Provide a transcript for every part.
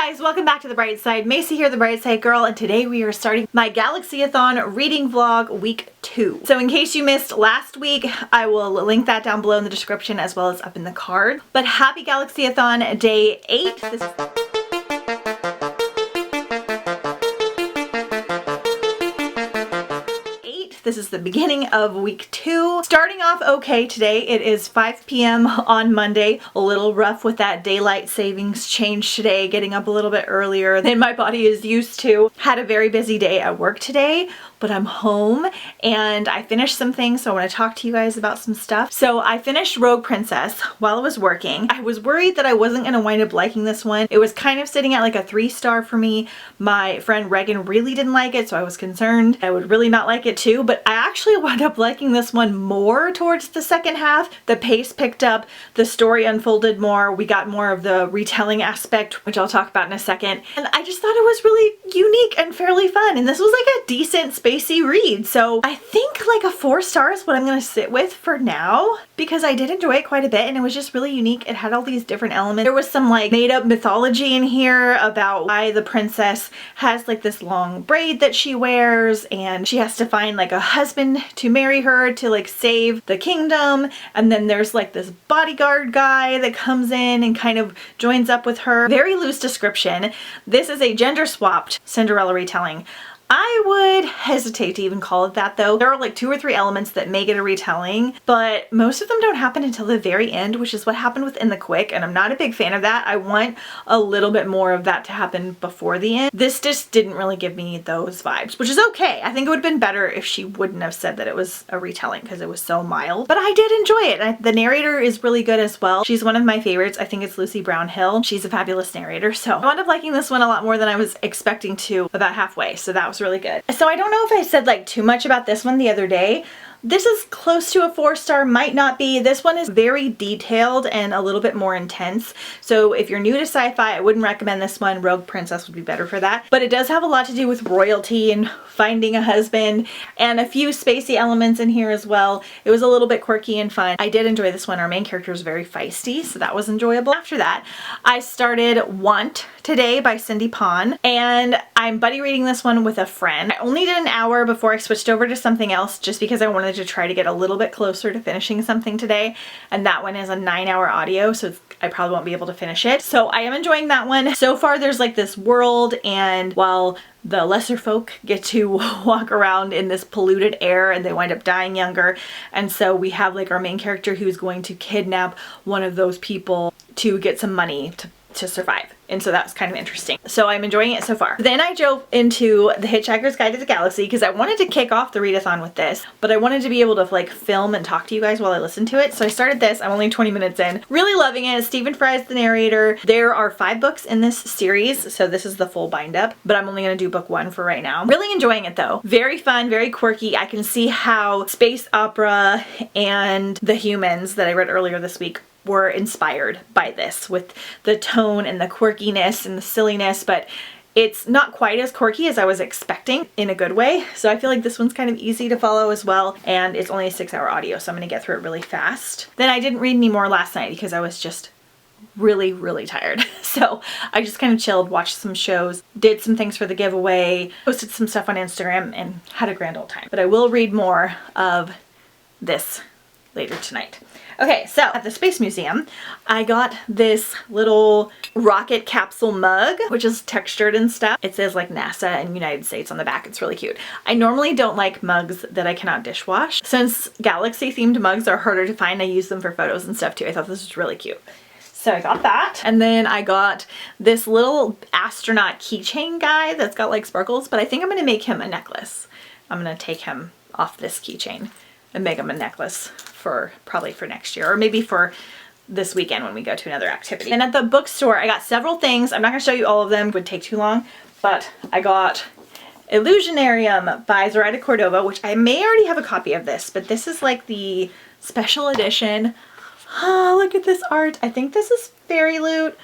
guys, welcome back to The Bright Side. Macy here, The Bright Side Girl, and today we are starting my Galaxyathon reading vlog week 2. So in case you missed last week, I will link that down below in the description as well as up in the card. But happy Galaxyathon day 8. This is the beginning of week 2. Starting off okay today. It is 5 p.m. on Monday. A little rough with that daylight savings change today, getting up a little bit earlier than my body is used to. Had a very busy day at work today, but I'm home and I finished some things, so I want to talk to you guys about some stuff. So I finished Rogue Princess while I was working. I was worried that I wasn't going to wind up liking this one. It was kind of sitting at like a 3-star for me. My friend Reagan really didn't like it, so I was concerned I would really not like it too, but I actually wound up liking this one more towards the second half. The pace picked up, the story unfolded more, we got more of the retelling aspect, which I'll talk about in a second, and I just thought it was really unique and fairly fun, and this was like a decent spacey read. So I think like a 4 stars is what I'm gonna sit with for now, because I did enjoy it quite a bit and it was just really unique. It had all these different elements. There was some like made up mythology in here about why the princess has like this long braid that she wears, and she has to find like a husband to marry her to like save the kingdom, and then there's like this bodyguard guy that comes in and kind of joins up with her. Very loose description. This is a gender swapped Cinderella retelling. I would hesitate to even call it that though. There are like 2 or 3 elements that make it a retelling, but most of them don't happen until the very end, which is what happened with In the Quick, and I'm not a big fan of that. I want a little bit more of that to happen before the end. This just didn't really give me those vibes, which is okay. I think it would have been better if she wouldn't have said that it was a retelling because it was so mild, but I did enjoy it. The narrator is really good as well. She's one of my favorites. I think it's Lucy Brownhill. She's a fabulous narrator, so I wound up liking this one a lot more than I was expecting to about halfway, so that was really good. So I don't know if I said like too much about this one the other day. This is close to a 4-star, might not be. This one is very detailed and a little bit more intense. So if you're new to sci-fi, I wouldn't recommend this one. Rogue Princess would be better for that. But it does have a lot to do with royalty and finding a husband and a few spacey elements in here as well. It was a little bit quirky and fun. I did enjoy this one. Our main character is very feisty, so that was enjoyable. After that, I started Want today by Cindy Pon, and I'm buddy reading this one with a friend. I only did an hour before I switched over to something else just because I wanted to try to get a little bit closer to finishing something today, and that one is a 9-hour audio, so I probably won't be able to finish it. So I am enjoying that one. So far there's like this world, and while the lesser folk get to walk around in this polluted air and they wind up dying younger, and so we have like our main character who's going to kidnap one of those people to get some money to survive. And so that was kind of interesting. So I'm enjoying it so far. Then I drove into The Hitchhiker's Guide to the Galaxy because I wanted to kick off the readathon with this, but I wanted to be able to like film and talk to you guys while I listen to it. So I started this. I'm only 20 minutes in. Really loving it. Stephen Fry's the narrator. There are 5 books in this series, so this is the full bind up, but I'm only going to do book 1 for right now. Really enjoying it though. Very fun, very quirky. I can see how space opera and The Humans that I read earlier this week were inspired by this, with the tone and the quirkiness and the silliness, but it's not quite as quirky as I was expecting in a good way. So I feel like this one's kind of easy to follow as well, and it's only a 6-hour audio, so I'm gonna get through it really fast. Then I didn't read any more last night because I was just really tired. So I just kind of chilled, watched some shows, did some things for the giveaway, posted some stuff on Instagram, and had a grand old time. But I will read more of this later tonight. Okay, so at the Space Museum, I got this little rocket capsule mug, which is textured and stuff. It says like NASA and United States on the back. It's really cute. I normally don't like mugs that I cannot dishwash. Since galaxy themed mugs are harder to find, I use them for photos and stuff too. I thought this was really cute. So I got that. And then I got this little astronaut keychain guy that's got like sparkles, but I think I'm gonna make him a necklace. I'm gonna take him off this keychain and make him a necklace for probably for next year, or maybe for this weekend when we go to another activity. And at the bookstore, I got several things. I'm not gonna show you all of them, it would take too long, but I got Illusionarium by Zoraida Cordova, which I may already have a copy of this, but this is like the special edition. Oh, look at this art. I think this is Fairy Loot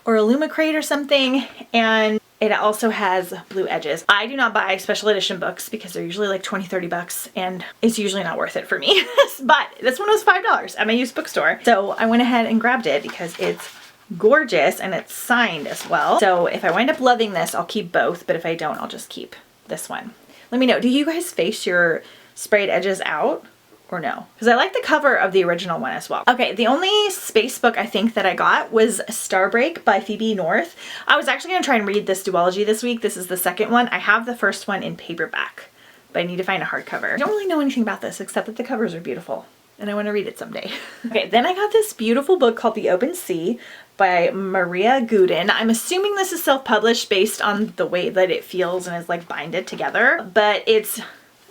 or Illumicrate or something, and it also has blue edges. I do not buy special edition books because they're usually like 20-30 bucks and it's usually not worth it for me. But this one was $5 at my used bookstore. So I went ahead and grabbed it because it's gorgeous, and it's signed as well. So if I wind up loving this, I'll keep both, but if I don't, I'll just keep this one. Let me know, do you guys face your sprayed edges out or no? Because I like the cover of the original one as well. Okay, the only space book I think that I got was Starbreak by Phoebe North. I was actually gonna try and read this duology this week. This is the second one. I have the first one in paperback, but I need to find a hardcover. I don't really know anything about this except that the covers are beautiful and I want to read it someday. Okay, then I got this beautiful book called The Open Sea by Maria Gudin. I'm assuming this is self-published based on the way that it feels and is like binded together, but it's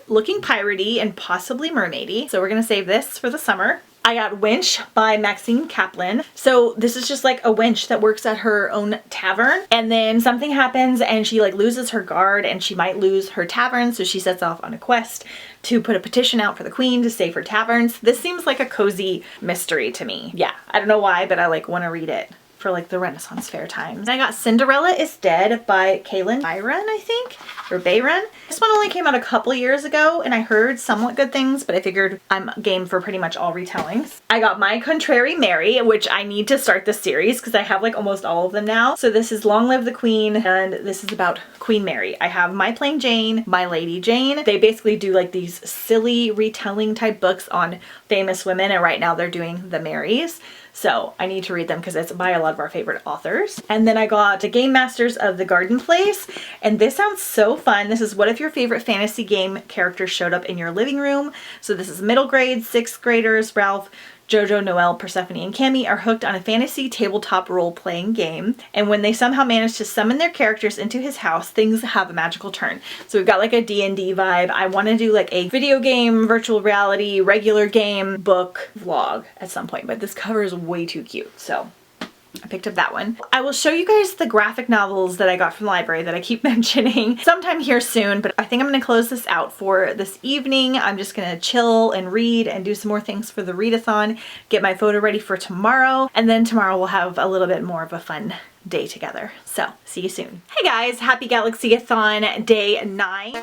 looking piratey and possibly mermaidy. So we're gonna save this for the summer. I got Winch by Maxine Kaplan. So this is just like a winch that works at her own tavern, and then something happens and she like loses her guard and she might lose her tavern, so she sets off on a quest to put a petition out for the queen to save her taverns. This seems like a cozy mystery to me. Yeah, I don't know why, but I like want to read it for like the Renaissance fair times. And I got Cinderella is Dead by Kaylin Byron, I think, or Bayron. This one only came out a couple years ago and I heard somewhat good things, but I figured I'm game for pretty much all retellings. I got My Contrary Mary, which I need to start this series because I have like almost all of them now. So this is Long Live the Queen, and this is about Queen Mary. I have My Plain Jane, My Lady Jane. They basically do like these silly retelling type books on famous women, and right now they're doing the Marys. So I need to read them because it's by a lot of our favorite authors. And then I got The Game Masters of the Garden Place, and this sounds so fun. This is what if your favorite fantasy game character showed up in your living room. So this is middle grade, 6th graders. Ralph, Jojo, Noelle, Persephone, and Cammy are hooked on a fantasy tabletop role-playing game, and when they somehow manage to summon their characters into his house, things have a magical turn. So we've got like a D&D vibe. I want to do like a video game, virtual reality, regular game, book, vlog at some point, but this cover is way too cute, so I picked up that one. I will show you guys the graphic novels that I got from the library that I keep mentioning sometime here soon, but I think I'm going to close this out for this evening. I'm just going to chill and read and do some more things for the readathon, get my photo ready for tomorrow, and then tomorrow we'll have a little bit more of a fun day together. So, see you soon. Hey guys, happy Galaxyathon day 9.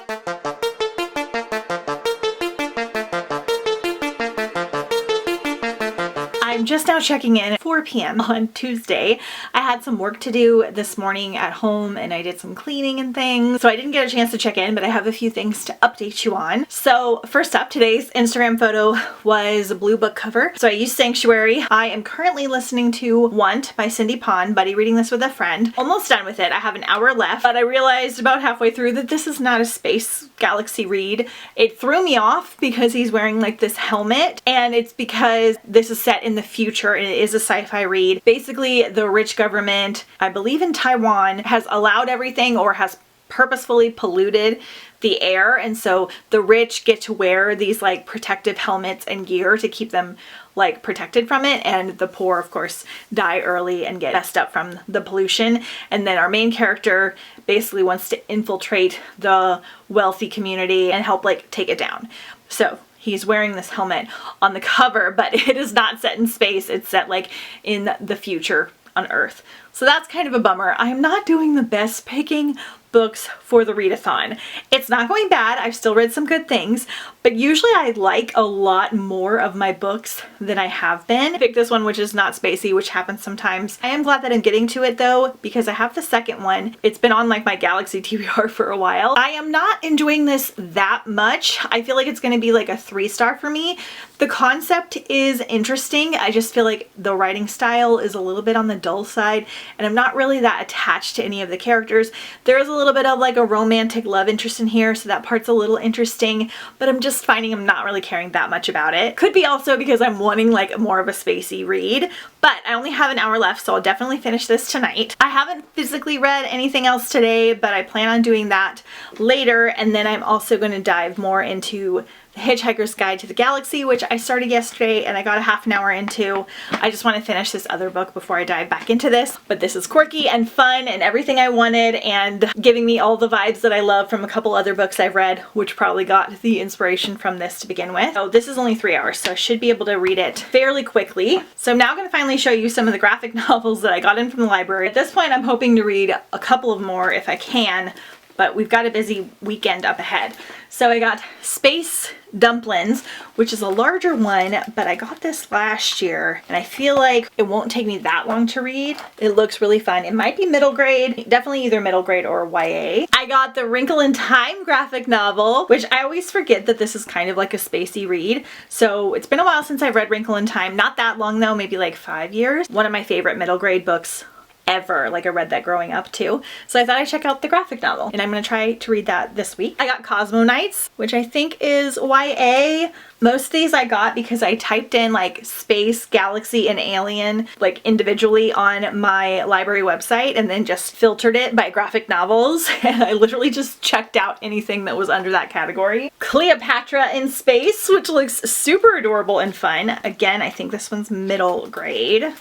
I'm just now checking in at 4 p.m. on Tuesday. I had some work to do this morning at home and I did some cleaning and things, so I didn't get a chance to check in, but I have a few things to update you on. So first up, today's Instagram photo was a blue book cover. So I used Sanctuary. I am currently listening to Want by Cindy Pon, buddy reading this with a friend. Almost done with it. I have an hour left, but I realized about halfway through that this is not a space galaxy read. It threw me off because he's wearing like this helmet, and it's because this is set in the future and it is a sci-fi read. Basically, the rich government, I believe in Taiwan, has allowed everything or has purposefully polluted the air, and so the rich get to wear these like protective helmets and gear to keep them like protected from it, and the poor of course die early and get messed up from the pollution. And then our main character basically wants to infiltrate the wealthy community and help like take it down. So he's wearing this helmet on the cover, but it is not set in space. It's set like in the future on Earth. So that's kind of a bummer. I am not doing the best picking books for the readathon. It's not going bad. I've still read some good things, but usually I like a lot more of my books than I have been. I picked this one, which is not spacey, which happens sometimes. I am glad that I'm getting to it though, because I have the second one. It's been on like my Galaxy TBR for a while. I am not enjoying this that much. I feel like it's going to be like a 3-star for me. The concept is interesting. I just feel like the writing style is a little bit on the dull side, and I'm not really that attached to any of the characters. There is a little bit of like a romantic love interest in here, so that part's a little interesting, but I'm just finding I'm not really caring that much about it. Could be also because I'm wanting like more of a spacey read, but I only have an hour left, so I'll definitely finish this tonight. I haven't physically read anything else today, but I plan on doing that later, and then I'm also going to dive more into The Hitchhiker's Guide to the Galaxy, which I started yesterday and I got a half an hour into. I just want to finish this other book before I dive back into this. But this is quirky and fun and everything I wanted, and giving me all the vibes that I love from a couple other books I've read, which probably got the inspiration from this to begin with. So this is only 3 hours, so I should be able to read it fairly quickly. So I'm now going to finally show you some of the graphic novels that I got in from the library. At this point, I'm hoping to read a couple of more if I can, but we've got a busy weekend up ahead. So I got Space Dumplings, which is a larger one, but I got this last year and I feel like it won't take me that long to read. It looks really fun. It might be middle grade, definitely either middle grade or YA. I got the Wrinkle in Time graphic novel, which I always forget that this is kind of like a spacey read. So it's been a while since I've read Wrinkle in Time. Not that long though, maybe like 5 years. One of my favorite middle grade books ever. Like I read that growing up too. So I thought I'd check out the graphic novel and I'm going to try to read that this week. I got Cosmo Nights, which I think is YA. Most of these I got because I typed in like space, galaxy, and alien like individually on my library website and then just filtered it by graphic novels. And I literally just checked out anything that was under that category. Cleopatra in Space, which looks super adorable and fun. Again, I think this one's middle grade.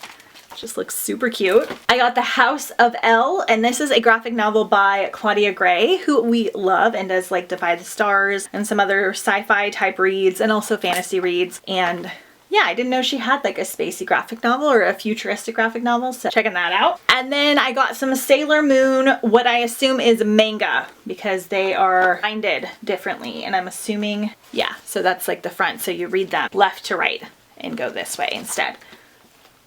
Just looks super cute. I got The House of L, and this is a graphic novel by Claudia Gray, who we love and does like Defy the Stars and some other sci-fi type reads and also fantasy reads. And yeah, I didn't know she had like a spacey graphic novel or a futuristic graphic novel, so checking that out. And then I got some Sailor Moon, what I assume is manga, because they are binded differently, and I'm assuming, yeah, so that's like the front, so you read them left to right and go this way instead.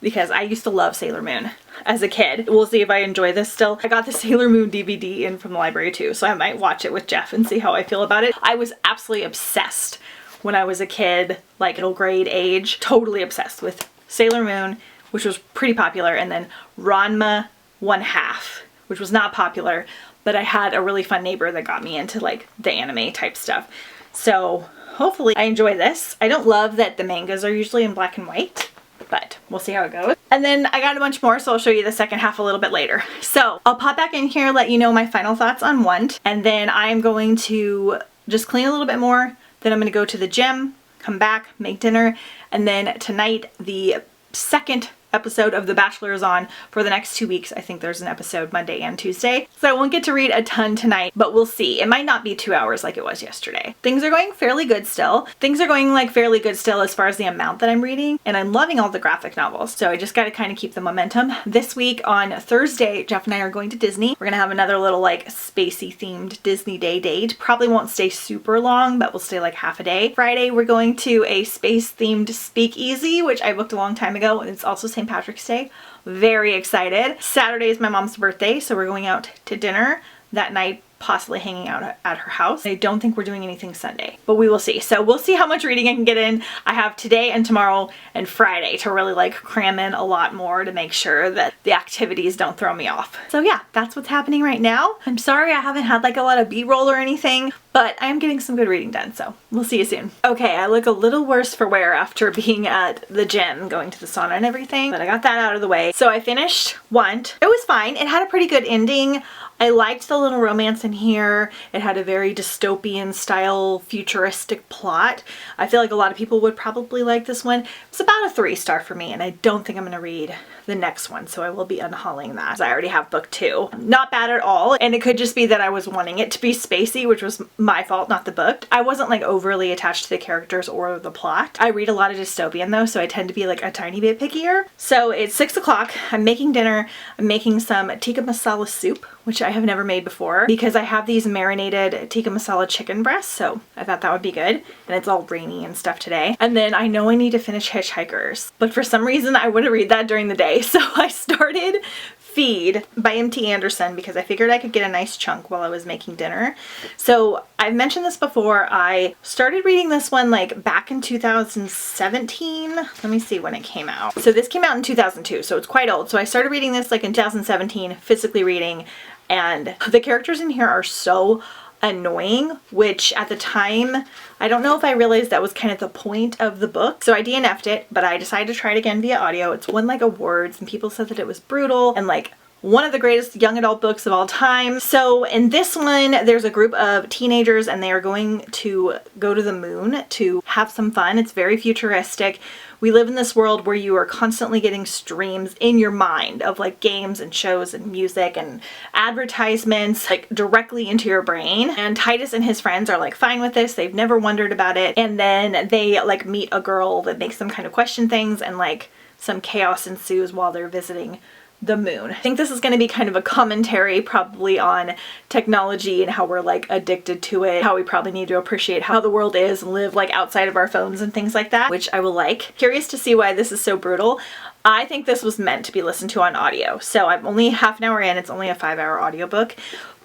Because I used to love Sailor Moon as a kid. We'll see if I enjoy this still. I got the Sailor Moon DVD in from the library too, so I might watch it with Jeff and see how I feel about it. I was absolutely obsessed when I was a kid, like middle grade age, totally obsessed with Sailor Moon, which was pretty popular, and then Ranma 1/2, which was not popular, but I had a really fun neighbor that got me into like the anime type stuff. So hopefully I enjoy this. I don't love that the mangas are usually in black and white, but we'll see how it goes. And then I got a bunch more, so I'll show you the second half a little bit later. So I'll pop back in here, let you know my final thoughts on Want, and then I'm going to just clean a little bit more. Then I'm going to go to the gym, come back, make dinner, and then tonight the second episode of The Bachelor is on for the next 2 weeks. I think there's an episode Monday and Tuesday. So I won't get to read a ton tonight, but we'll see. It might not be 2 hours like it was yesterday. Things are going fairly good still. Things are going like fairly good still as far as the amount that I'm reading, and I'm loving all the graphic novels. So I just got to kind of keep the momentum. This week on Thursday, Jeff and I are going to Disney. We're going to have another little like spacey themed Disney Day date. Probably won't stay super long, but we'll stay like half a day. Friday, we're going to a space themed speakeasy, which I booked a long time ago, and it's also St. Patrick's Day. Very excited. Saturday is my mom's birthday, so we're going out to dinner that night, possibly hanging out at her house. I don't think we're doing anything Sunday, but we will see. So we'll see how much reading I can get in. I have today and tomorrow and Friday to really like cram in a lot more to make sure that the activities don't throw me off. So yeah, that's what's happening right now. I'm sorry I haven't had like a lot of B-roll or anything, but I am getting some good reading done, so we'll see you soon. Okay, I look a little worse for wear after being at the gym, going to the sauna and everything, but I got that out of the way. So I finished Want. It was fine. It had a pretty good ending. I liked the little romance in here. It had a very dystopian style futuristic plot. I feel like a lot of people would probably like this one. It's about a 3-star for me, and I don't think I'm gonna read the next one, so I will be unhauling that. I already have book 2. Not bad at all, and it could just be that I was wanting it to be spacey, which was my fault, not the book. I wasn't like overly attached to the characters or the plot. I read a lot of dystopian though, so I tend to be like a tiny bit pickier. So it's 6 o'clock. I'm making dinner. I'm making some tikka masala soup, which I have never made before, because I have these marinated tikka masala chicken breasts, so I thought that would be good. And it's all rainy and stuff today. And then I know I need to finish Hitchhikers, but for some reason I wouldn't read that during the day, so I started Feed by M.T. Anderson because I figured I could get a nice chunk while I was making dinner. So I've mentioned this before. I started reading this one like back in 2017. Let me see when it came out. So this came out in 2002, so it's quite old. So I started reading this like in 2017, physically reading, and the characters in here are so annoying, which at the time, I don't know if I realized that was kind of the point of the book. So I DNF'd it, but I decided to try it again via audio. It's won like awards, and people said that it was brutal and like one of the greatest young adult books of all time. So in this one, there's a group of teenagers and they are going to go to the moon to have some fun. It's very futuristic. We live in this world where you are constantly getting streams in your mind of like games and shows and music and advertisements like directly into your brain. And Titus and his friends are like fine with this. They've never wondered about it. And then they like meet a girl that makes them kind of question things, and like some chaos ensues while they're visiting the moon. I think this is going to be kind of a commentary probably on technology and how we're like addicted to it, how we probably need to appreciate how the world is and live like outside of our phones and things like that, which I will like. Curious to see why this is so brutal. I think this was meant to be listened to on audio. So I'm only half an hour in, it's only a 5-hour audiobook,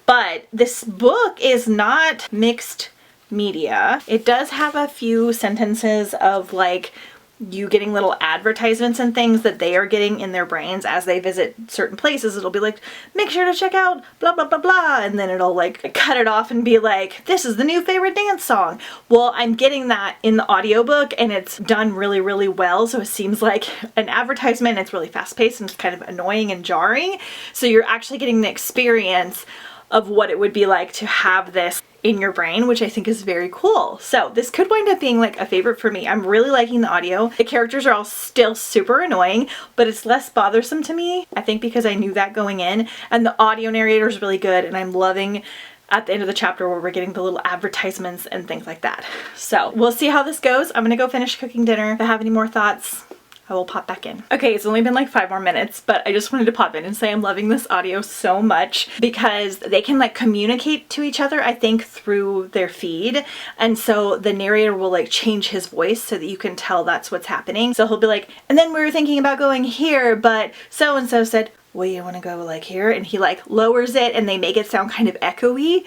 but this book is not mixed media. It does have a few sentences of like you getting little advertisements and things that they are getting in their brains as they visit certain places. It'll be like, make sure to check out blah blah blah blah, and then it'll like cut it off and be like, this is the new favorite dance song. Well, I'm getting that in the audiobook and it's done really really well, so it seems like an advertisement. It's really fast paced and it's kind of annoying and jarring, so you're actually getting the experience of what it would be like to have this in your brain, which I think is very cool. So this could wind up being like a favorite for me. I'm really liking the audio. The characters are all still super annoying, but it's less bothersome to me, I think, because I knew that going in, and the audio narrator is really good, and I'm loving at the end of the chapter where we're getting the little advertisements and things like that. So we'll see how this goes. I'm gonna go finish cooking dinner. If I have any more thoughts, I will pop back in. Okay, it's only been like 5 more minutes, but I just wanted to pop in and say I'm loving this audio so much because they can like communicate to each other, I think, through their feed. And so the narrator will like change his voice so that you can tell that's what's happening. So he'll be like, and then we were thinking about going here, but so-and-so said, well, you want to go like here? And he like lowers it and they make it sound kind of echoey,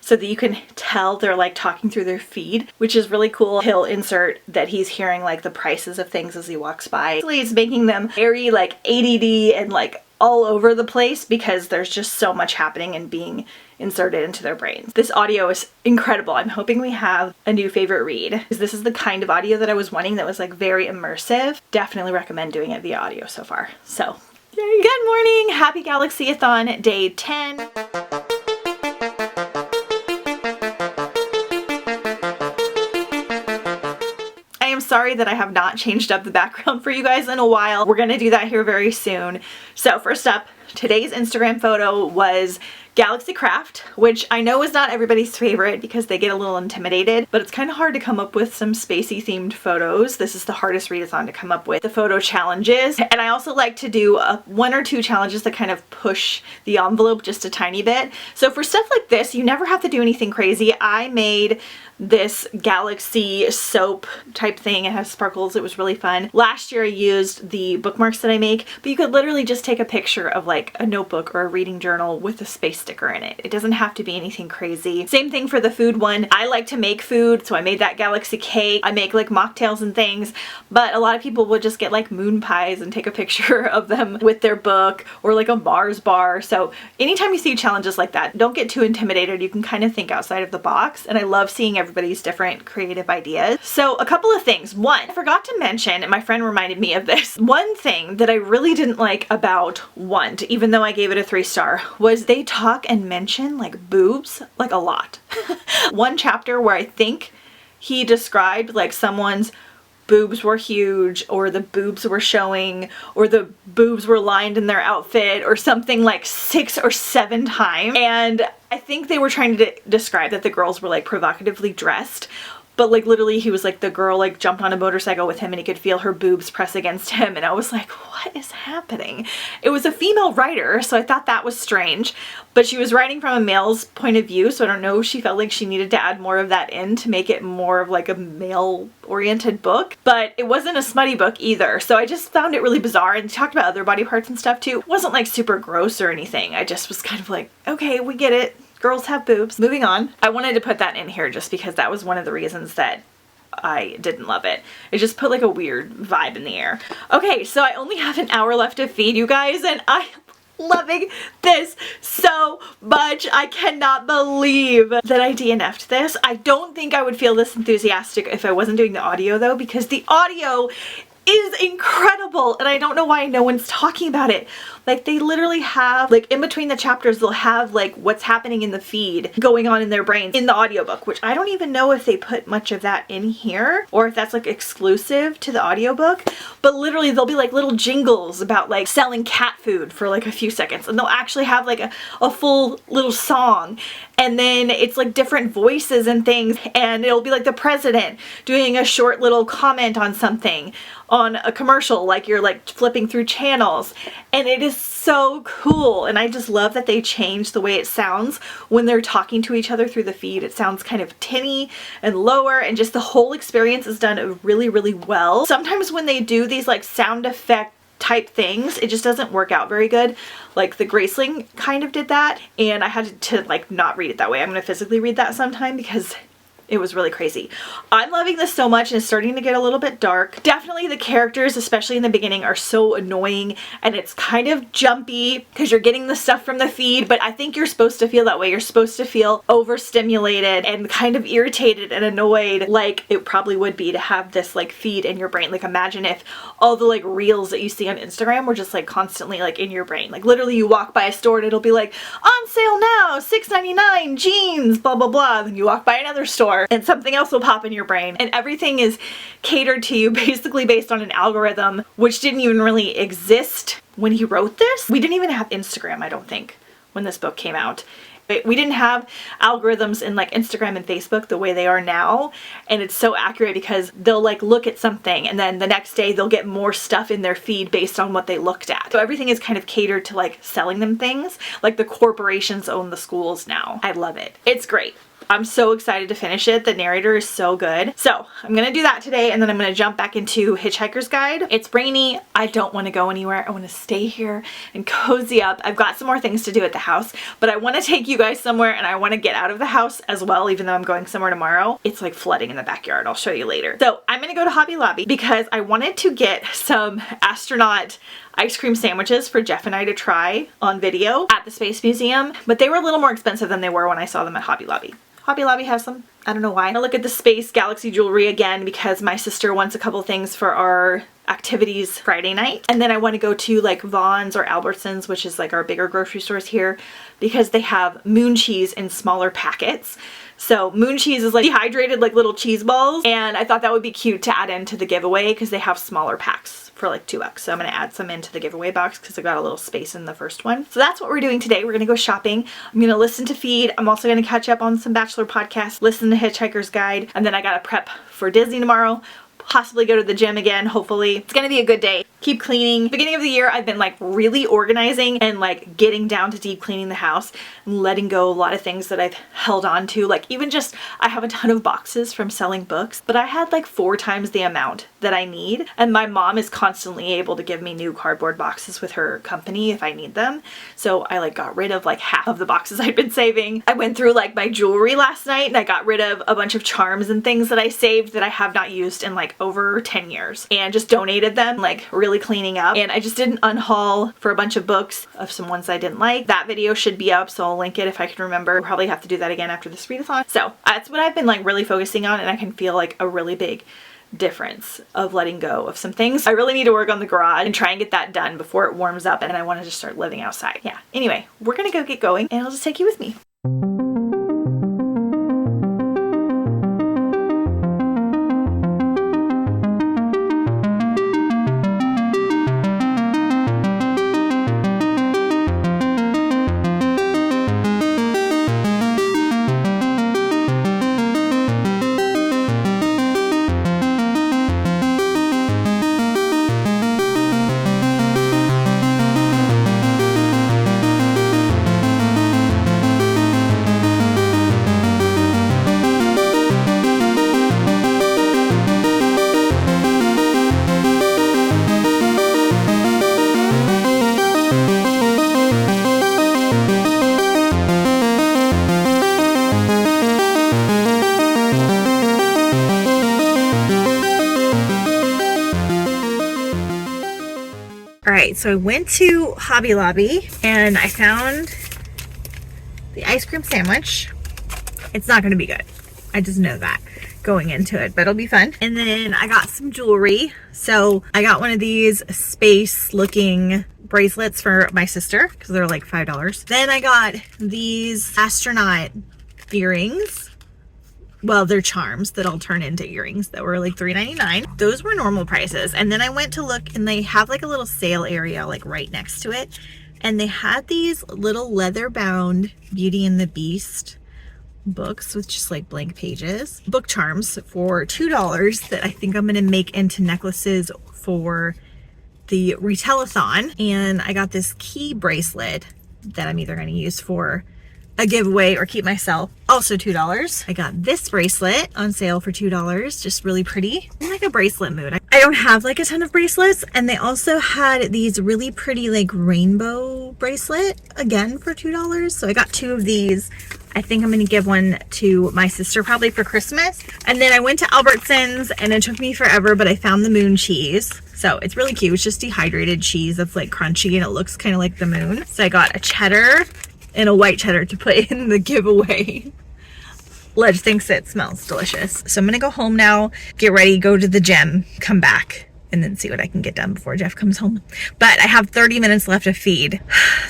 so that you can tell they're like talking through their feed, which is really cool. He'll insert that he's hearing like the prices of things as he walks by. It's making them very like ADD and like all over the place because there's just so much happening and being inserted into their brains. This audio is incredible. I'm hoping we have a new favorite read, because this is the kind of audio that I was wanting, that was like very immersive. Definitely recommend doing it via audio so far. So, yay. Good morning! Happy Galaxyathon day 10. Sorry that I have not changed up the background for you guys in a while. We're gonna do that here very soon. So first up, today's Instagram photo was Galaxy Craft, which I know is not everybody's favorite because they get a little intimidated, but it's kind of hard to come up with some spacey themed photos. This is the hardest readathon to come up with, the photo challenges. And I also like to do 1 or 2 challenges that kind of push the envelope just a tiny bit. So for stuff like this, you never have to do anything crazy. I made this galaxy soap type thing. It has sparkles. It was really fun. Last year I used the bookmarks that I make, but you could literally just take a picture of like a notebook or a reading journal with a space sticker in it. It doesn't have to be anything crazy. Same thing for the food one. I like to make food, so I made that galaxy cake. I make like mocktails and things, but a lot of people would just get like moon pies and take a picture of them with their book, or like a Mars bar. So anytime you see challenges like that, don't get too intimidated. You can kind of think outside of the box, and I love seeing everybody's different creative ideas. So a couple of things. One, I forgot to mention, and my friend reminded me of this, one thing that I really didn't like about Want, even though I gave it a 3-star, was they talk and mention like boobs like a lot. One chapter where I think he described like someone's boobs were huge, or the boobs were showing, or the boobs were lined in their outfit, or something like 6 or 7 times. And I think they were trying to describe that the girls were like provocatively dressed, but like literally he was like, the girl like jumped on a motorcycle with him and he could feel her boobs press against him, and I was like, what is happening? It was a female writer, so I thought that was strange, but she was writing from a male's point of view, so I don't know if she felt like she needed to add more of that in to make it more of like a male oriented book. But it wasn't a smutty book either, so I just found it really bizarre, and talked about other body parts and stuff too. It wasn't like super gross or anything. I just was kind of like, okay, we get it. Girls have boobs. Moving on. I wanted to put that in here just because that was one of the reasons that I didn't love it. It just put like a weird vibe in the air. Okay, so I only have an hour left to feed you guys, and I'm loving this so much. I cannot believe that I DNF'd this. I don't think I would feel this enthusiastic if I wasn't doing the audio though, because the audio is incredible, and I don't know why no one's talking about it. Like, they literally have, like, in between the chapters, they'll have like what's happening in the feed going on in their brains in the audiobook, which I don't even know if they put much of that in here or if that's like exclusive to the audiobook. But literally there'll be like little jingles about like selling cat food for like a few seconds, and they'll actually have like a full little song, and then it's like different voices and things, and it'll be like the president doing a short little comment on something, on a commercial, like you're like flipping through channels, and it is so cool. And I just love that they changed the way it sounds when they're talking to each other through the feed. It sounds kind of tinny and lower, and just the whole experience is done really, really well. Sometimes when they do these like sound effect type things, it just doesn't work out very good. Like the Graceling kind of did that, and I had to like not read it that way. I'm gonna physically read that sometime because it was really crazy. I'm loving this so much, and it's starting to get a little bit dark. Definitely the characters, especially in the beginning, are so annoying, and it's kind of jumpy because you're getting the stuff from the feed, but I think you're supposed to feel that way. You're supposed to feel overstimulated and kind of irritated and annoyed, like it probably would be to have this like feed in your brain. Like imagine if all the like reels that you see on Instagram were just like constantly like in your brain. Like literally you walk by a store and it'll be like, on sale now, $6.99 jeans, blah, blah, blah. Then you walk by another store and something else will pop in your brain, and everything is catered to you basically based on an algorithm which didn't even really exist when he wrote this. We didn't even have Instagram, I don't think, when this book came out. We didn't have algorithms in like Instagram and Facebook the way they are now, and it's so accurate because they'll like look at something and then the next day they'll get more stuff in their feed based on what they looked at. So everything is kind of catered to like selling them things. Like the corporations own the schools now. I love it. It's great. I'm so excited to finish it. The narrator is so good. So I'm gonna do that today, and then I'm gonna jump back into Hitchhiker's Guide. It's rainy. I don't want to go anywhere. I want to stay here and cozy up. I've got some more things to do at the house, but I want to take you guys somewhere, and I want to get out of the house as well, even though I'm going somewhere tomorrow. It's like flooding in the backyard. I'll show you later. So I'm gonna go to Hobby Lobby because I wanted to get some astronaut ice cream sandwiches for Jeff and I to try on video at the Space Museum, but they were a little more expensive than they were when I saw them at Hobby Lobby. Hobby Lobby has some. I don't know why. I look at the Space Galaxy jewelry again because my sister wants a couple things for our activities Friday night. And then I want to go to like Vaughn's or Albertsons, which is like our bigger grocery stores here, because they have moon cheese in smaller packets. So moon cheese is like dehydrated like little cheese balls, and I thought that would be cute to add into the giveaway because they have smaller packs for like $2. So I'm gonna add some into the giveaway box because I got a little space in the first one. So that's what we're doing today. We're gonna go shopping. I'm gonna listen to feed. I'm also gonna catch up on some Bachelor podcasts, listen to Hitchhiker's Guide, and then I gotta prep for Disney tomorrow. Possibly go to the gym again, hopefully. It's gonna be a good day. Keep cleaning. Beginning of the year, I've been like really organizing and like getting down to deep cleaning the house and letting go a lot of things that I've held on to. Like even just, I have a ton of boxes from selling books, but I had like 4 times the amount that I need. And my mom is constantly able to give me new cardboard boxes with her company if I need them. So I like got rid of like half of the boxes I'd been saving. I went through like my jewelry last night and I got rid of a bunch of charms and things that I saved that I have not used in like over 10 years and just donated them, like really cleaning up. And I just did an unhaul for a bunch of books of some ones I didn't like. That video should be up, so I'll link it if I can remember. I'll probably have to do that again after this readathon. So that's what I've been like really focusing on, and I can feel like a really big difference of letting go of some things. I really need to work on the garage and try and get that done before it warms up and I want to just start living outside. Yeah. Anyway, we're gonna go get going and I'll just take you with me. Alright, so I went to Hobby Lobby and I found the ice cream sandwich. It's not going to be good. I just know that going into it, but it'll be fun. And then I got some jewelry. So I got one of these space looking bracelets for my sister because they're like $5. Then I got these astronaut earrings. Well, they're charms that I'll turn into earrings that were like $3.99. Those were normal prices. And then I went to look and they have like a little sale area like right next to it. And they had these little leather bound Beauty and the Beast books with just like blank pages. Book charms for $2 that I think I'm gonna make into necklaces for the retail-a-thon. And I got this key bracelet that I'm either gonna use for a giveaway or keep myself, also $2. I got this bracelet on sale for $2, just really pretty. I'm like a bracelet mood. I don't have like a ton of bracelets, and they also had these really pretty like rainbow bracelet, again for $2. So I got 2 of these. I think I'm gonna give one to my sister probably for Christmas. And then I went to Albertsons, and it took me forever, but I found the moon cheese. So it's really cute. It's just dehydrated cheese that's like crunchy, and it looks kind of like the moon. So I got a cheddar and a white cheddar to put in the giveaway. Ledge thinks it smells delicious. So I'm gonna go home now, get ready, go to the gym, come back, and then see what I can get done before Jeff comes home. But I have 30 minutes left of feed.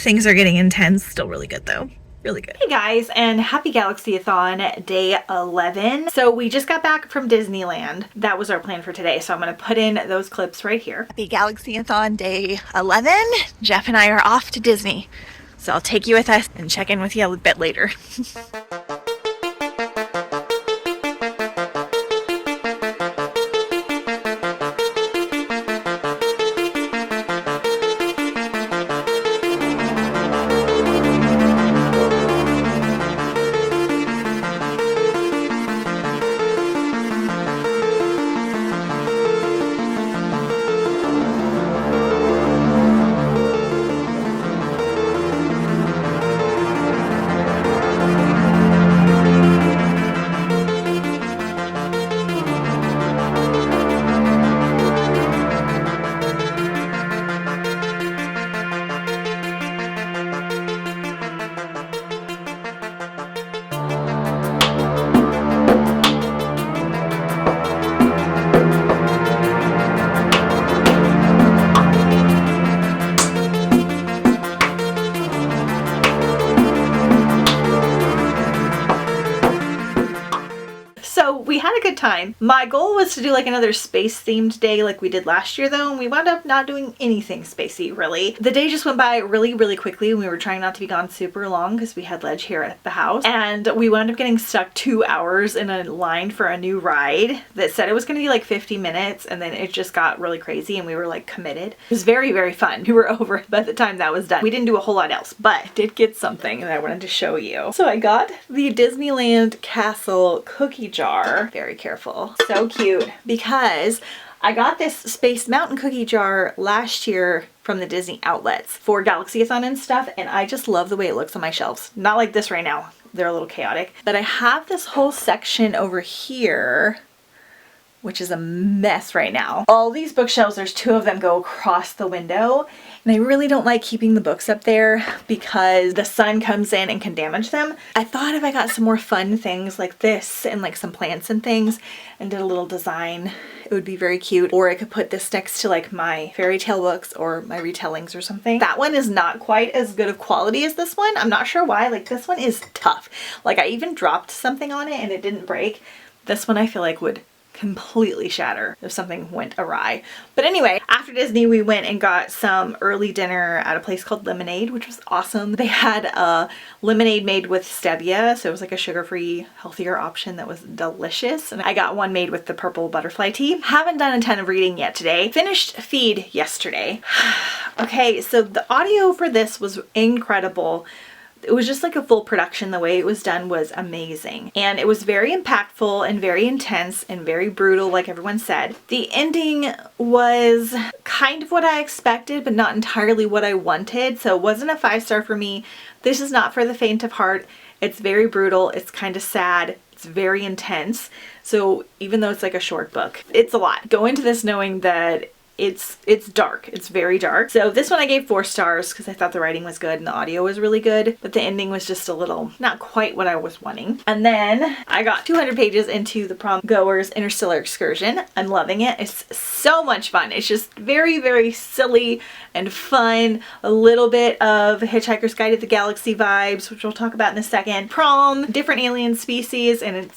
Things are getting intense. Still really good though. Really good. Hey guys, and happy Galaxy-a-thon day 11. So we just got back from Disneyland. That was our plan for today. So I'm gonna put in those clips right here. Happy Galaxy-a-thon day 11. Jeff and I are off to Disney. So I'll take you with us and check in with you a bit later. We had a good time. My goal was to do like another space themed day like we did last year though, and we wound up not doing anything spacey really. The day just went by really quickly, and we were trying not to be gone super long because we had Ledge here at the house, and we wound up getting stuck 2 hours in a line for a new ride that said it was going to be like 50 minutes, and then it just got really crazy and we were like committed. It was very fun. We were over by the time that was done. We didn't do a whole lot else, but did get something that I wanted to show you. So I got the Disneyland Castle cookie jar. Very careful. So cute, because I got this Space Mountain cookie jar last year from the Disney outlets for Galaxy-a-thon and stuff, and I just love the way it looks on my shelves. Not like this right now. They're a little chaotic. But I have this whole section over here, which is a mess right now. All these bookshelves, there's 2 of them go across the window, and I really don't like keeping the books up there because the sun comes in and can damage them. I thought if I got some more fun things like this and like some plants and things and did a little design, it would be very cute. Or I could put this next to like my fairy tale books or my retellings or something. That one is not quite as good of quality as this one. I'm not sure why. Like this one is tough. Like I even dropped something on it and it didn't break. This one I feel like would completely shatter if something went awry. But anyway, after Disney we went and got some early dinner at a place called Lemonade, which was awesome. They had a lemonade made with stevia, so it was like a sugar-free, healthier option that was delicious. And I got one made with the purple butterfly tea. Haven't done a ton of reading yet today. Finished feed yesterday. Okay, so the audio for this was incredible. It was just like a full production. The way it was done was amazing. And it was very impactful and very intense and very brutal, like everyone said. The ending was kind of what I expected, but not entirely what I wanted. So it wasn't a 5-star for me. This is not for the faint of heart. It's very brutal. It's kind of sad. It's very intense. So even though it's like a short book, it's a lot. Go into this knowing that it's dark. It's very dark. So this one I gave 4 stars because I thought the writing was good and the audio was really good, but the ending was just a little not quite what I was wanting. And then I got 200 pages into the Prom Goers Interstellar Excursion. I'm loving it. It's so much fun. It's just very silly and fun. A little bit of Hitchhiker's Guide to the Galaxy vibes, which we'll talk about in a second. Prom, different alien species, and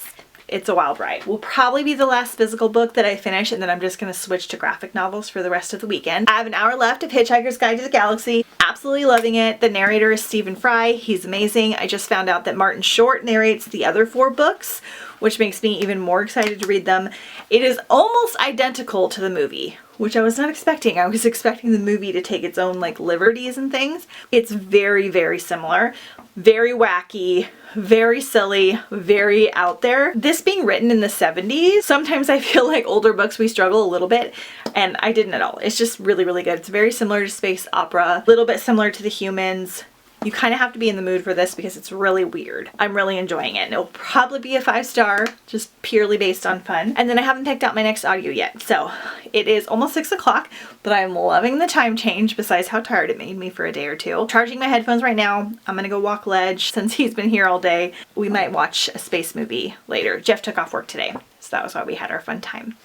it's a wild ride. Will probably be the last physical book that I finish, and then I'm just gonna switch to graphic novels for the rest of the weekend. I have an hour left of Hitchhiker's Guide to the Galaxy. Absolutely loving it. The narrator is Stephen Fry. He's amazing. I just found out that Martin Short narrates the other 4 books, which makes me even more excited to read them. It is almost identical to the movie, which I was not expecting. I was expecting the movie to take its own like liberties and things. It's very, very similar. Very wacky, very silly, very out there. This being written in the 70s, sometimes I feel like older books we struggle a little bit, and I didn't at all. It's just really, really good. It's very similar to space opera, a little bit similar to The Humans. You kind of have to be in the mood for this because it's really weird. I'm really enjoying it. And it'll probably be a 5-star, just purely based on fun. And then I haven't picked out my next audio yet. So it is almost 6 o'clock, but I'm loving the time change besides how tired it made me for a day or two. Charging my headphones right now. I'm gonna go walk Ledge since he's been here all day. We might watch a space movie later. Jeff took off work today, so that was why we had our fun time.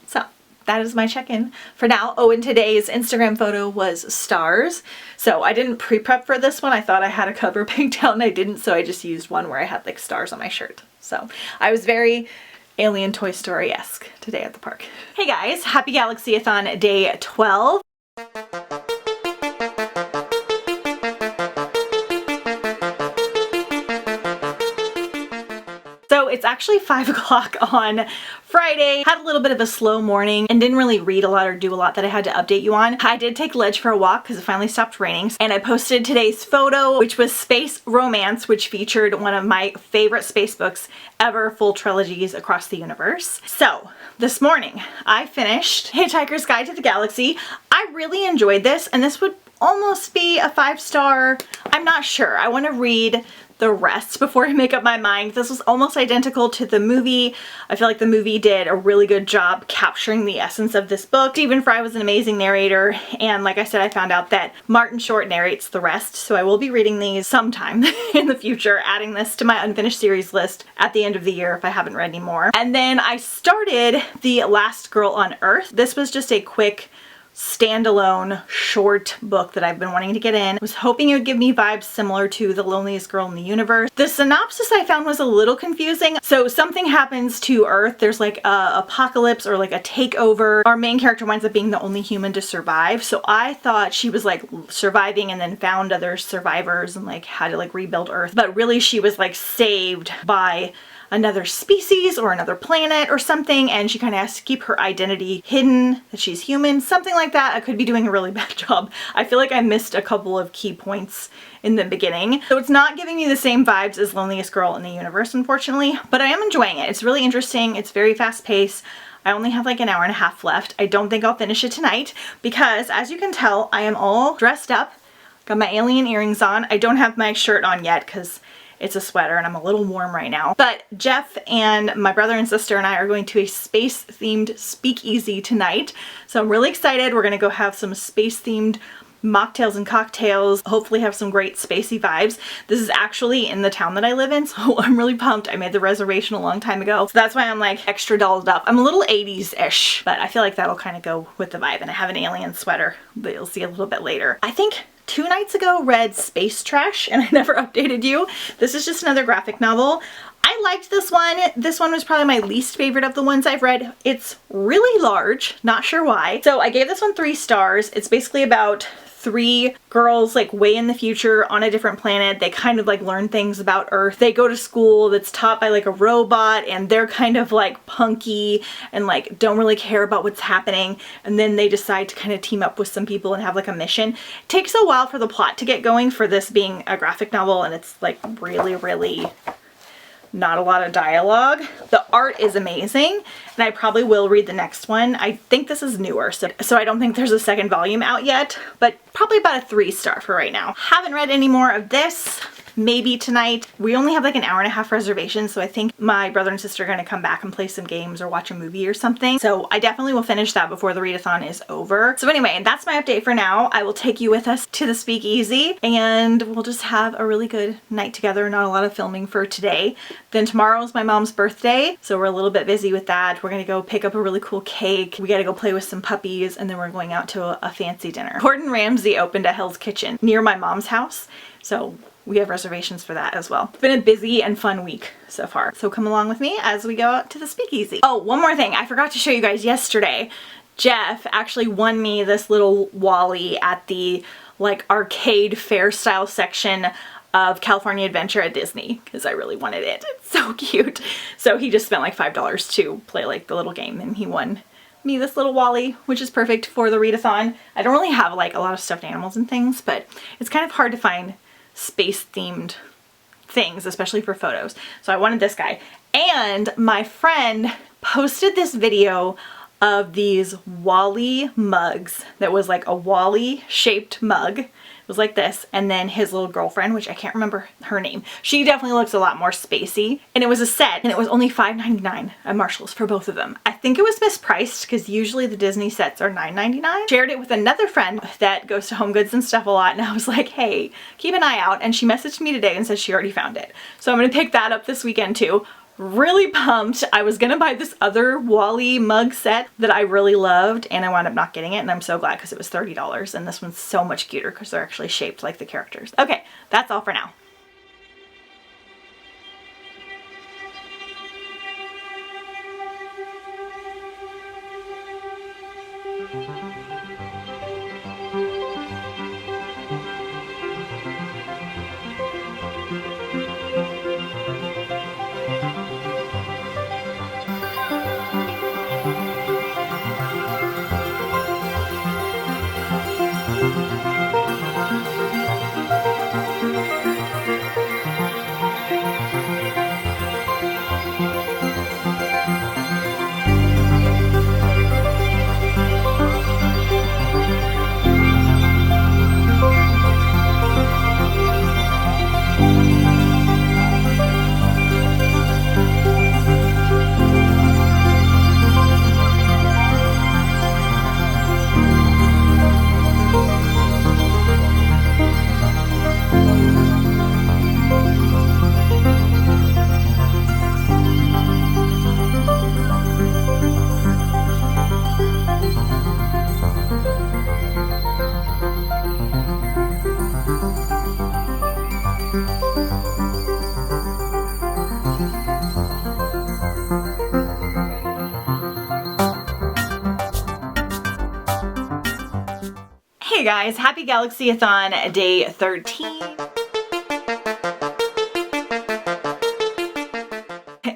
So that is my check-in for now. Oh, and today's Instagram photo was stars. So I didn't pre-prep for this one. I thought I had a cover picked out and I didn't, so I just used one where I had like stars on my shirt. So I was very Alien Toy Story-esque today at the park. Hey guys, happy Galaxyathon day 12. So it's actually 5 o'clock on Friday. Had a little bit of a slow morning and didn't really read a lot or do a lot that I had to update you on. I did take Ledge for a walk because it finally stopped raining, and I posted today's photo, which was Space Romance, which featured one of my favorite space books ever, full trilogies across the universe. So this morning I finished Hitchhiker's Guide to the Galaxy. I really enjoyed this, and this would almost be a 5-star. I'm not sure. I want to read the rest before I make up my mind. This was almost identical to the movie. I feel like the movie did a really good job capturing the essence of this book. Stephen Fry was an amazing narrator, and like I said, I found out that Martin Short narrates the rest, so I will be reading these sometime in the future, adding this to my unfinished series list at the end of the year if I haven't read any more. And then I started The Last Girl on Earth. This was just a quick standalone short book that I've been wanting to get in. I was hoping it would give me vibes similar to The Loneliest Girl in the Universe. The synopsis I found was a little confusing. So something happens to Earth. There's like a apocalypse or like a takeover. Our main character winds up being the only human to survive. So I thought she was like surviving and then found other survivors and like had to like rebuild Earth. But really she was like saved by another species or another planet or something, and she kind of has to keep her identity hidden, that she's human, something like that. I could be doing a really bad job. I feel like I missed a couple of key points in the beginning. So it's not giving me the same vibes as Loneliest Girl in the Universe, unfortunately, but I am enjoying it. It's really interesting. It's very fast paced. I only have like an hour and a half left. I don't think I'll finish it tonight because, as you can tell, I am all dressed up. Got my alien earrings on. I don't have my shirt on yet because it's a sweater and I'm a little warm right now. But Jeff and my brother and sister and I are going to a space-themed speakeasy tonight. So I'm really excited. We're gonna go have some space-themed mocktails and cocktails, hopefully have some great spacey vibes. This is actually in the town that I live in, so I'm really pumped. I made the reservation a long time ago, so that's why I'm like extra dolled up. I'm a little 80s-ish, but I feel like that'll kind of go with the vibe. And I have an alien sweater that you'll see a little bit later. I think 2 nights ago read Space Trash and I never updated you. This is just another graphic novel. I liked this one. This one was probably my least favorite of the ones I've read. It's really large, not sure why. So I gave this one 3 stars. It's basically about 3 girls like way in the future on a different planet. They kind of like learn things about Earth. They go to school that's taught by like a robot, and they're kind of like punky and like don't really care about what's happening. And then they decide to kind of team up with some people and have like a mission. It takes a while for the plot to get going for this being a graphic novel, and it's like really not a lot of dialogue. The art is amazing, and I probably will read the next one. I think this is newer, so I don't think there's a second volume out yet, but probably about a 3-star for right now. Haven't read any more of this. Maybe tonight. We only have like an hour and a half reservation, so I think my brother and sister are going to come back and play some games or watch a movie or something. So I definitely will finish that before the readathon is over. So anyway, that's my update for now. I will take you with us to the speakeasy and we'll just have a really good night together. Not a lot of filming for today. Then tomorrow is my mom's birthday, so we're a little bit busy with that. We're going to go pick up a really cool cake. We got to go play with some puppies, and then we're going out to a fancy dinner. Gordon Ramsay opened a Hell's Kitchen near my mom's house, so we have reservations for that as well. It's been a busy and fun week so far. So come along with me as we go out to the speakeasy. Oh, one more thing. I forgot to show you guys yesterday. Jeff actually won me this little Wally at the like arcade fair style section of California Adventure at Disney because I really wanted it. It's so cute. So he just spent like $5 to play like the little game and he won me this little Wally, which is perfect for the readathon. I don't really have like a lot of stuffed animals and things, but it's kind of hard to find space themed things, especially for photos. So I wanted this guy. And my friend posted this video of these Wally mugs that was like a Wally shaped mug. It was like this, and then his little girlfriend, which I can't remember her name. She definitely looks a lot more spacey. And it was a set, and it was only $5.99 at Marshall's for both of them. I think it was mispriced because usually the Disney sets are $9.99. Shared it with another friend that goes to Home Goods and stuff a lot, and I was like, hey, keep an eye out. And she messaged me today and said she already found it. So I'm gonna pick that up this weekend too. Really pumped. I was gonna buy this other Wally mug set that I really loved and I wound up not getting it, and I'm so glad because it was $30 and this one's so much cuter because they're actually shaped like the characters. Okay, that's all for now. Hey guys, happy Galaxyathon day 13.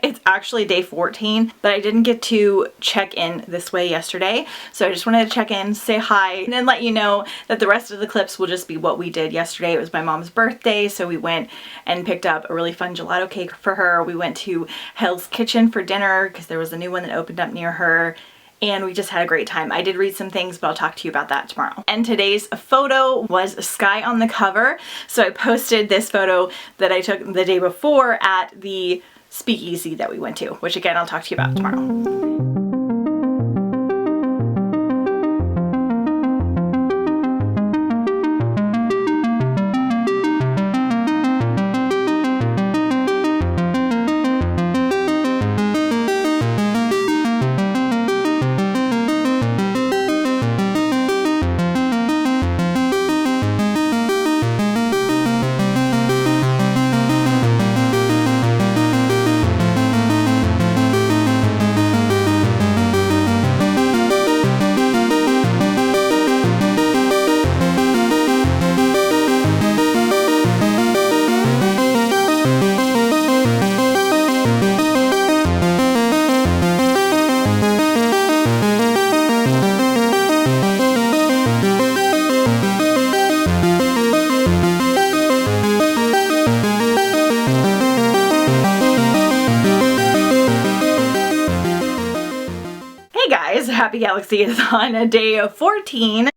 It's actually day 14, but I didn't get to check in this way yesterday. So I just wanted to check in, say hi, and then let you know that the rest of the clips will just be what we did yesterday. It was my mom's birthday, so we went and picked up a really fun gelato cake for her. We went to Hell's Kitchen for dinner because there was a new one that opened up near her. And we just had a great time. I did read some things, but I'll talk to you about that tomorrow. And today's photo was Sky on the cover. So I posted this photo that I took the day before at the speakeasy that we went to, which again, I'll talk to you about tomorrow. Happy Galaxyathon day 14.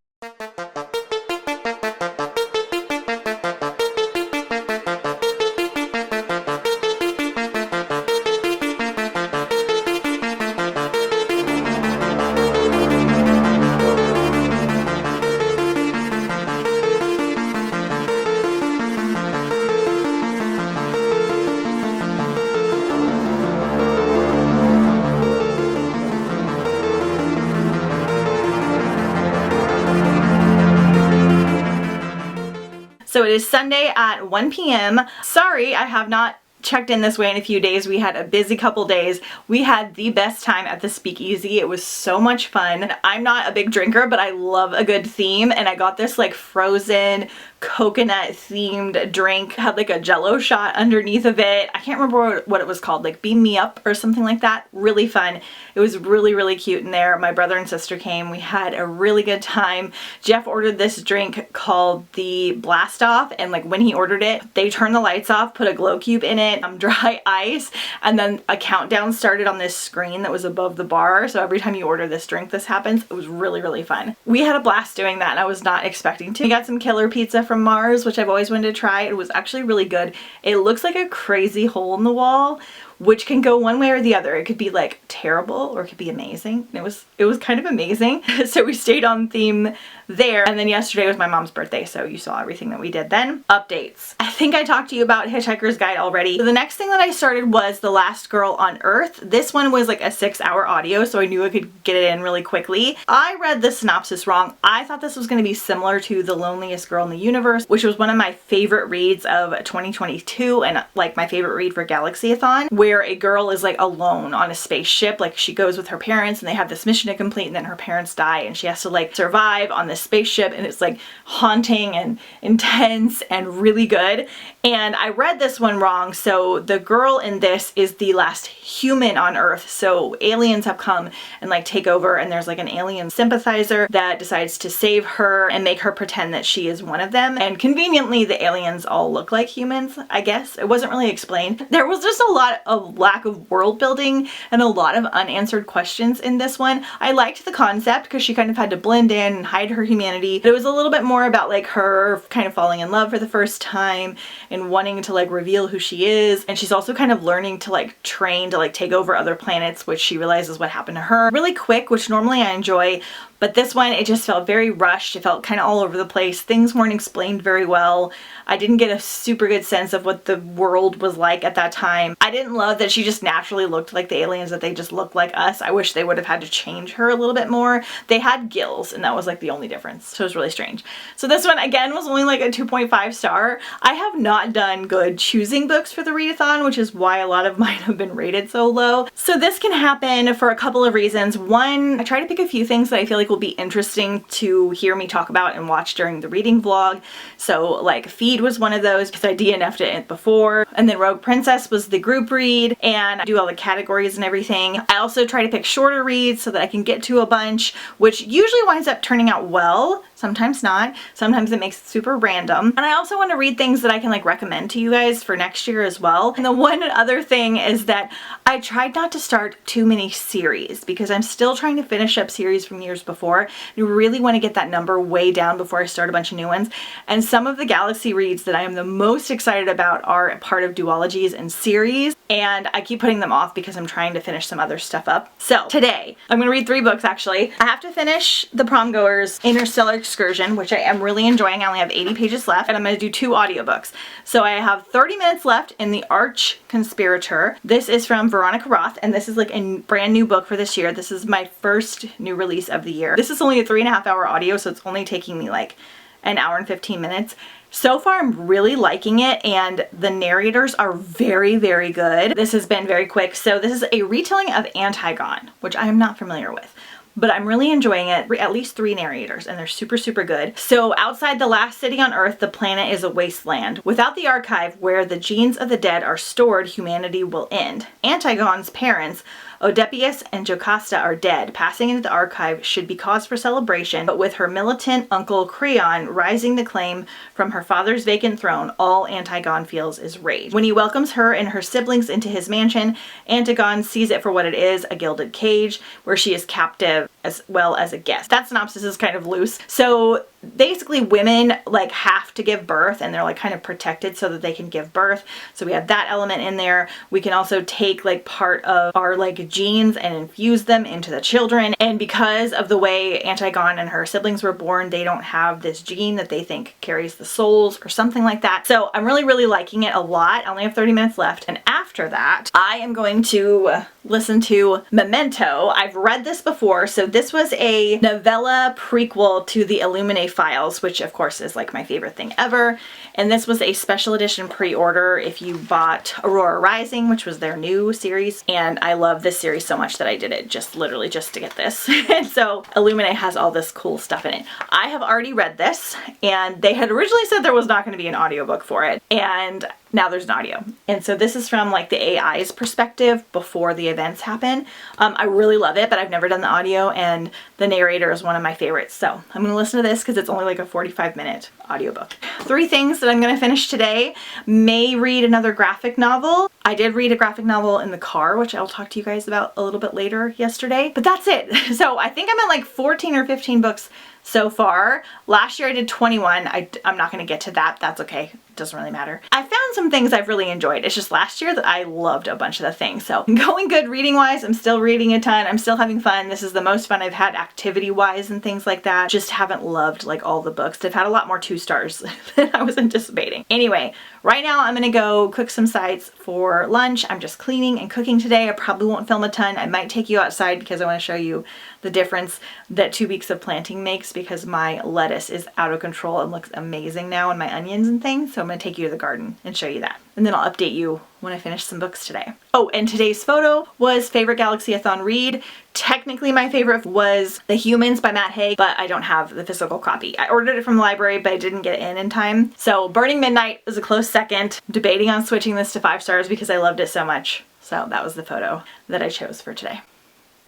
it is Sunday at 1 p.m. Sorry, I have not checked in this way in a few days. We had a busy couple days. We had the best time at the Speakeasy. It was so much fun. I'm not a big drinker, but I love a good theme, and I got this like frozen coconut themed drink. Had like a jello shot underneath of it. I can't remember what it was called, like Beam Me Up or something like that. Really fun. It was really, really cute in there. My brother and sister came. We had a really good time. Jeff ordered this drink called the Blast Off, and like when he ordered it, they turned the lights off, put a glow cube in it, dry ice, and then a countdown started on this screen that was above the bar. So every time you order this drink, this happens. It was really, really fun. We had a blast doing that, and I was not expecting to. We got some killer pizza from Mars, which I've always wanted to try. It was actually really good. It looks like a crazy hole in the wall, which can go one way or the other. It could be like terrible or it could be amazing. And it was kind of amazing. So we stayed on theme there. And then yesterday was my mom's birthday, so you saw everything that we did then. Updates. I think I talked to you about Hitchhiker's Guide already. So the next thing that I started was The Last Girl on Earth. This one was like a 6-hour audio, so I knew I could get it in really quickly. I read the synopsis wrong. I thought this was going to be similar to The Loneliest Girl in the Universe, which was one of my favorite reads of 2022 and like my favorite read for Galaxyathon, where a girl is like alone on a spaceship. Like she goes with her parents and they have this mission to complete, and then her parents die and she has to like survive on this spaceship, and it's like haunting and intense and really good. And I read this one wrong. So the girl in this is the last human on Earth. So aliens have come and like take over, and there's like an alien sympathizer that decides to save her and make her pretend that she is one of them. And conveniently, the aliens all look like humans, I guess. It wasn't really explained. There was just a lot of lack of world building and a lot of unanswered questions in this one. I liked the concept because she kind of had to blend in and hide her humanity. But it was a little bit more about like her kind of falling in love for the first time and wanting to like reveal who she is. And she's also kind of learning to like train to like take over other planets, which she realizes what happened to her. Really quick, which normally I enjoy. But this one, it just felt very rushed. It felt kind of all over the place. Things weren't explained very well. I didn't get a super good sense of what the world was like at that time. I didn't love that she just naturally looked like the aliens, that they just looked like us. I wish they would have had to change her a little bit more. They had gills, and that was like the only difference. So it was really strange. So this one, again, was only like a 2.5 star. I have not done good choosing books for the readathon, which is why a lot of mine have been rated so low. So this can happen for a couple of reasons. One, I try to pick a few things that I feel like will be interesting to hear me talk about and watch during the reading vlog. So like Feed was one of those because I DNF'd it before, and then Rogue Princess was the group read, and I do all the categories and everything. I also try to pick shorter reads so that I can get to a bunch, which usually winds up turning out well. Sometimes not. Sometimes it makes it super random. And I also want to read things that I can like recommend to you guys for next year as well. And the one other thing is that I tried not to start too many series because I'm still trying to finish up series from years before. I really want to get that number way down before I start a bunch of new ones. And some of the Galaxy reads that I am the most excited about are part of duologies and series. And I keep putting them off because I'm trying to finish some other stuff up. So today, I'm going to read 3 books actually. I have to finish The Prom-Goer's Interstellar Excursion, which I am really enjoying. I only have 80 pages left, and I'm going to do 2 audiobooks. So I have 30 minutes left in The Arch Conspirator. This is from Veronica Roth, and this is like a brand new book for this year. This is my first new release of the year. This is only a 3.5-hour audio, so it's only taking me like an hour and 15 minutes. So far, I'm really liking it, and the narrators are very, very good. This has been very quick. So this is a retelling of Antigone, which I am not familiar with, but I'm really enjoying it. At least 3 narrators, and they're super, super good. So outside the last city on Earth, the planet is a wasteland. Without the archive where the genes of the dead are stored, humanity will end. Antigone's parents, Odepius and Jocasta, are dead. Passing into the archive should be cause for celebration, but with her militant uncle Creon rising the claim from her father's vacant throne, all Antigone feels is rage. When he welcomes her and her siblings into his mansion, Antigone sees it for what it is, a gilded cage where she is captive as well as a guest. That synopsis is kind of loose. So basically women like have to give birth, and they're like kind of protected so that they can give birth. So we have that element in there. We can also take like part of our like genes and infuse them into the children. And because of the way Antigone and her siblings were born, they don't have this gene that they think carries the souls or something like that. So I'm really, really liking it a lot. I only have 30 minutes left. And after that, I am going to listen to Memento. I've read this before. So this was a novella prequel to the Illuminae files, which of course is like my favorite thing ever. And this was a special edition pre-order if you bought Aurora Rising, which was their new series. And I love this series so much that I did it just literally just to get this. And so Illuminae has all this cool stuff in it. I have already read this, and they had originally said there was not going to be an audiobook for it. And now there's an audio. And so this is from like the AI's perspective before the events happen. I really love it, but I've never done the audio, and the narrator is one of my favorites. So I'm going to listen to this because it's only like a 45-minute audiobook. 3 things that I'm going to finish today. May read another graphic novel. I did read a graphic novel in the car, which I'll talk to you guys about a little bit later yesterday, but that's it. So I think I'm at like 14 or 15 books so far. Last year I did 21. I'm not going to get to that. That's okay. It doesn't really matter. I found some things I've really enjoyed. It's just last year that I loved a bunch of the things. So going good reading wise. I'm still reading a ton. I'm still having fun. This is the most fun I've had activity wise and things like that. Just haven't loved like all the books. I've had a lot more 2 stars than I was anticipating. Anyway, right now I'm going to go cook some sides for lunch. I'm just cleaning and cooking today. I probably won't film a ton. I might take you outside because I want to show you the difference that 2 weeks of planting makes, because my lettuce is out of control and looks amazing now, and my onions and things. So I'm going to take you to the garden and show you that. And then I'll update you when I finish some books today. Oh, and today's photo was favorite Galaxyathon read. Technically my favorite was The Humans by Matt Haig, but I don't have the physical copy. I ordered it from the library, but I didn't get it in time. So Burning Midnight is a close second. Debating on switching this to 5 stars because I loved it so much. So that was the photo that I chose for today.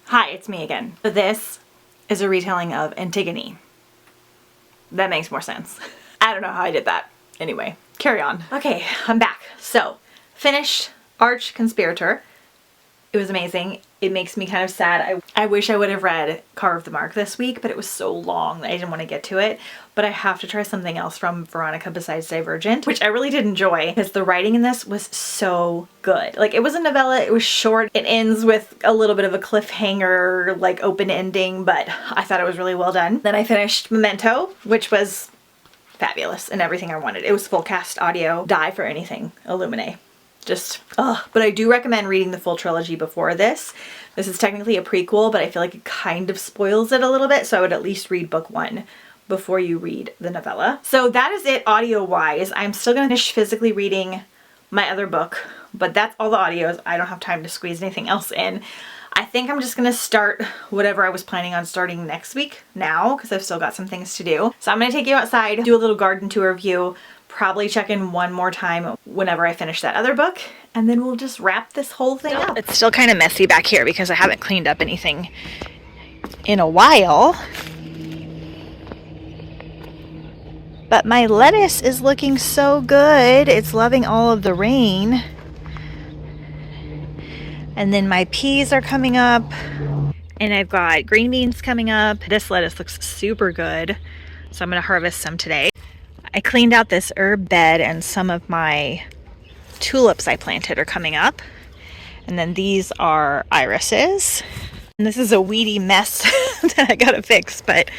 Hi, it's me again. So this is a retelling of Antigone. That makes more sense. I don't know how I did that. Anyway, carry on. Okay, I'm back. So, finished Arch Conspirator. It was amazing. It makes me kind of sad. I wish I would have read Carve the Mark this week, but it was so long that I didn't want to get to it. But I have to try something else from Veronica besides Divergent, which I really did enjoy because the writing in this was so good. Like, it was a novella, it was short, it ends with a little bit of a cliffhanger, like open ending, but I thought it was really well done. Then I finished Memento, which was fabulous and everything I wanted. It was full cast audio, die for anything, Illuminae. Just, ugh. But I do recommend reading the full trilogy before this. This is technically a prequel, but I feel like it kind of spoils it a little bit, so I would at least read book 1 before you read the novella. So that is it audio-wise. I'm still gonna finish physically reading my other book, but that's all the audios. I don't have time to squeeze anything else in. I think I'm just gonna start whatever I was planning on starting next week now, because I've still got some things to do. So I'm gonna take you outside, do a little garden tour of you, probably check in one more time whenever I finish that other book, and then we'll just wrap this whole thing up. It's still kind of messy back here because I haven't cleaned up anything in a while. But my lettuce is looking so good. It's loving all of the rain. And then my peas are coming up, and I've got green beans coming up. This lettuce looks super good, so I'm gonna harvest some today. I cleaned out this herb bed, and some of my tulips I planted are coming up. And then these are irises. And this is a weedy mess that I gotta fix, but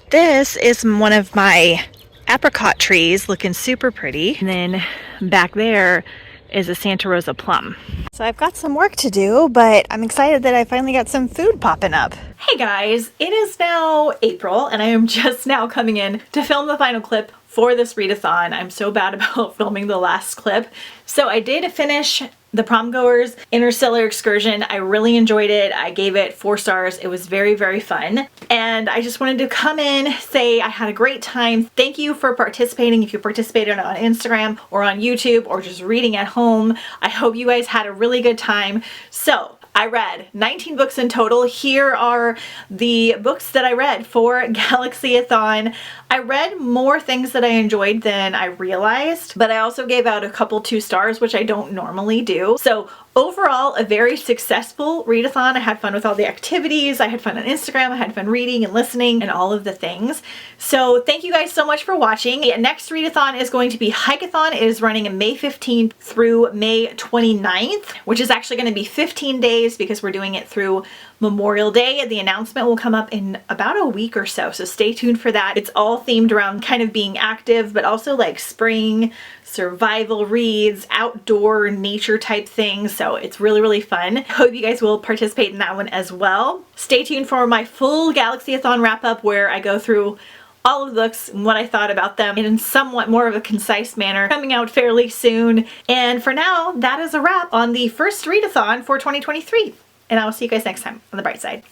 this is one of my apricot trees looking super pretty. And then back there is a Santa Rosa plum. So I've got some work to do, but I'm excited that I finally got some food popping up. Hey guys, it is now April, and I am just now coming in to film the final clip for this readathon. I'm so bad about filming the last clip. So I did finish the Prom Goers Interstellar Excursion. I really enjoyed it. I gave it 4 stars. It was very, very fun. And I just wanted to come in, say I had a great time. Thank you for participating. If you participated on Instagram or on YouTube or just reading at home, I hope you guys had a really good time. So I read 19 books in total. Here are the books that I read for Galaxyathon. I read more things that I enjoyed than I realized, but I also gave out a couple 2 stars, which I don't normally do. So overall, a very successful readathon. I had fun with all the activities. I had fun on Instagram. I had fun reading and listening and all of the things. So thank you guys so much for watching. The next readathon is going to be Hikeathon. It is running May 15th through May 29th, which is actually going to be 15 days because we're doing it through Memorial Day. The announcement will come up in about a week or so, so stay tuned for that. It's all themed around kind of being active, but also like spring, survival reads, outdoor nature type things, so it's really, really fun. Hope you guys will participate in that one as well. Stay tuned for my full Galaxyathon wrap up where I go through all of the books and what I thought about them in somewhat more of a concise manner, coming out fairly soon. And for now, that is a wrap on the first readathon for 2023. And I will see you guys next time on the bright side.